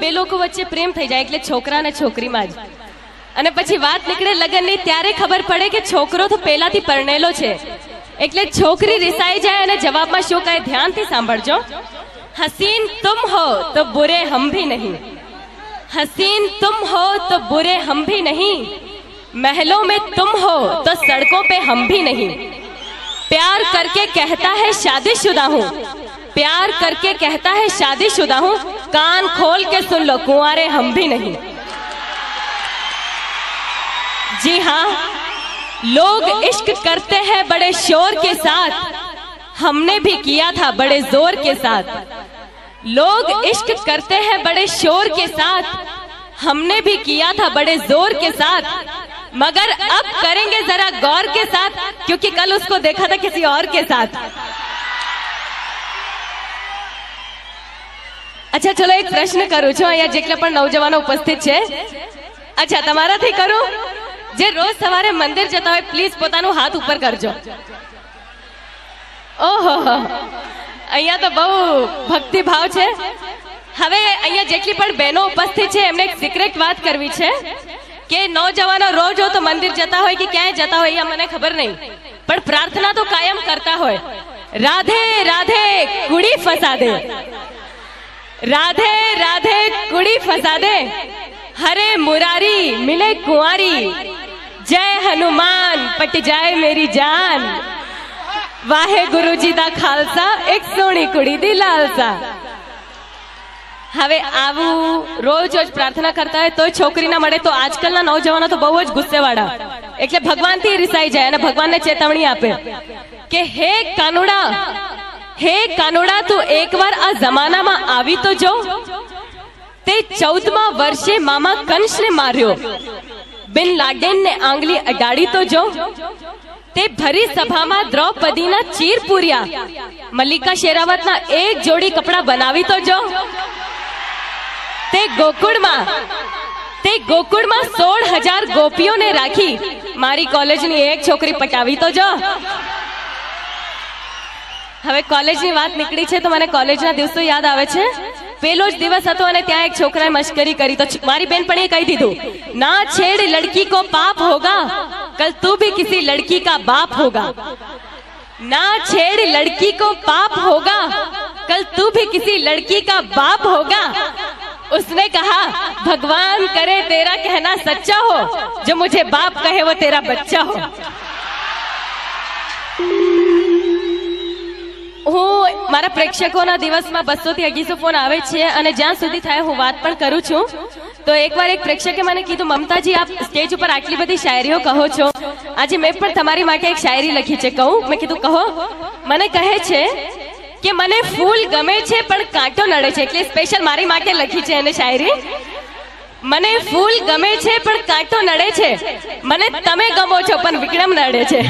બે લોકો વચ્ચે પ્રેમ થઈ જાય એટલે છોકરા અને છોકરીમાં જ, અને પછી વાત નીકળે લગ્નની ત્યારે ખબર પડે કે છોકરો તો પહેલાથી પરણેલો છે, એટલે છોકરી રિસાઈ જાય અને જવાબમાં શું કહે ધ્યાનથી સાંભળજો। हसीन तुम हो तो बुरे हम भी नहीं, हसीन तुम हो तो बुरे हम भी नहीं, महलों में तुम हो तो सड़कों पे हम भी नहीं, प्यार करके कहता है शादीशुदा हूँ, प्यार करके कहता है शादीशुदा हूँ, कान खोल के सुन लो कुंवारे हम भी नहीं। जी हाँ, लोग इश्क करते हैं बड़े शोर के साथ, हमने भी किया था बड़े जोर के साथ, लोग इश्क करते हैं बड़े शोर के साथ, हमने भी किया था बड़े जोर के साथ, मगर अब करेंगे जरा गौर के साथ, क्योंकि कल उसको देखा था किसी और के साथ। अच्छा चलो एक प्रश्न करूं छो, अहींया जेटला पण नौजवानो उपस्थित छे, अच्छा तमाराथी करूं, जे रोज सवारे मंदिर जता होय प्लीज पोतानो हाथ ऊपर करजो। ओहो, अहींया तो बहु भक्ति भाव छे। हवे अहींया जेटली पण बहनो उपस्थित छे एमने एक सीक्रेट बात करवी छे के नौजवानो रोज हो तो मंदिर जता होय कि क्यांय जता होय मने खबर नहीं, पण प्रार्थना तो कायम करता होय, राधे राधे कुड़ी फसा दे, राधे राधे कुड़ी फसा दे, हरे मुरारी मिले कुंवारी, जय हनुमान पट जाए मेरी जान, वाहे गुरु जी दा खालसा एक सोनी कुड़ी दी लालसा। हवे आवू रोज रोज प्रार्थना करता है तो छोकरी ना मळे तो आजकलना नौजवानो तो बहु ज गुस्सेवाड़ा, એટલે ભગવાનથી રિસાઈ જાય અને ભગવાનને ચેતવણી આપે કે હે કાનુડા તું એકવાર આ જમાનામાં આવી તો જો, તે 14મા વર્ષે મામા કંસને માર્યો, બિન લાડેનને આંગળી અડાડી તો જો, તે ભરી સભામાં દ્રૌપદીના ચીર પૂર્યા, મલ્લિકા શેરાવતના એક જોડી કપડા બનાવી તો જો, તે ગોકુળમાં 16,000 ગોપીઓને રાખી, મારી કોલેજની એક છોકરી પટાવી તો જો। હવે કોલેજની વાત નીકળી છે તો મને કોલેજના દિવસો યાદ આવે છે। પેલો જ દિવસ હતો અને ત્યાં એક છોકરાએ મશ્કરી કરી તો મારી બેનપણીએ કહી દીધું, ના છેડ લડકી को पाप होगा, कल तू भी किसी लड़की का बाप होगा, ना छेड़ लड़की को पाप होगा, कल तू भी किसी लड़की का बाप होगा। उसने कहा भगवान करे तेरा कहना सच्चा हो, जो मुझे बाप कहे वो तेरा बच्चा हो। હું મારા પ્રેક્ષકોના દિવસમાં 200 થી 250 ફોન આવે છે અને જ્યાં સુધી થાય હું વાત પણ કરું છું। તો એકવાર એક પ્રેક્ષકે મને કીધું, મમતાજી આપ સ્ટેજ ઉપર આટલી બધી શાયરીઓ કહો છો, આજે મેં પણ તમારી માટે એક શાયરી લખી છે, કહું? મેં કીધું કહો। મને કહે છે કે મને ફૂલ ગમે છે પણ કાંટો નડે છે, એટલે સ્પેશિયલ મારી માટે લખી છે એને શાયરી। મને ફૂલ ગમે છે પણ કાંટો નડે છે, મને તમે ગમો છો પણ વિક્રમ નડે છે।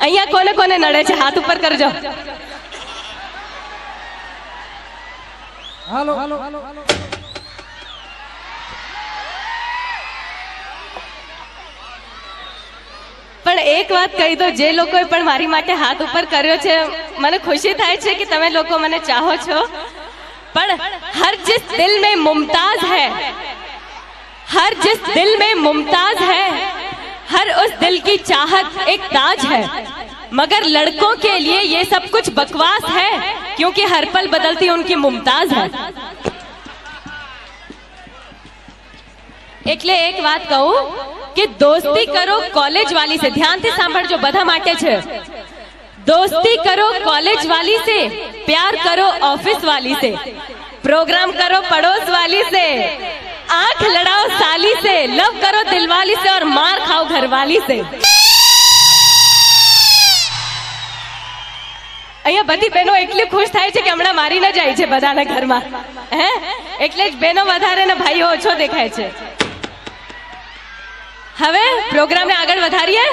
અહીંયા કોને કોને નડે છે હાથ ઉપર કરજો। હાલો પણ એક વાત કહી દો, જે લોકોએ પણ મારી માટે હાથ ઉપર કર્યો છે મને ખુશી થાય છે કે તમે લોકો મને ચાહો છો, પણ હર जिस दिल में मुमताज है, हर जिस दिल में मुमताज है, हर उस दिल की चाहत एक ताज है, मगर लड़कों के लिए ये सब कुछ बकवास है, क्योंकि हर पल बदलती उनकी मुमताज है। એટલે એક વાત કહું કે દોસ્તી કરો કોલેજ વાલી से, ध्यान થી સાંભળજો બધા માટે છે। दोस्ती करो कॉलेज वाली से, प्यार करो ऑफिस वाली से, प्रोग्राम करो पड़ोस वाली से, आंख लड़ाओ साली से, लव करो दिलवाली से और मार खाओ घरवाली से। અહીંયા બધી બહેનો એટલી ખુશ થાય છે કે હમણાં મારી ન જાય છે બધાના ઘરમાં, હે એટલે જ બહેનો વધારે ને ભાઈઓ ઓછો દેખાય છે। હવે પ્રોગ્રામને આગળ વધારીએ।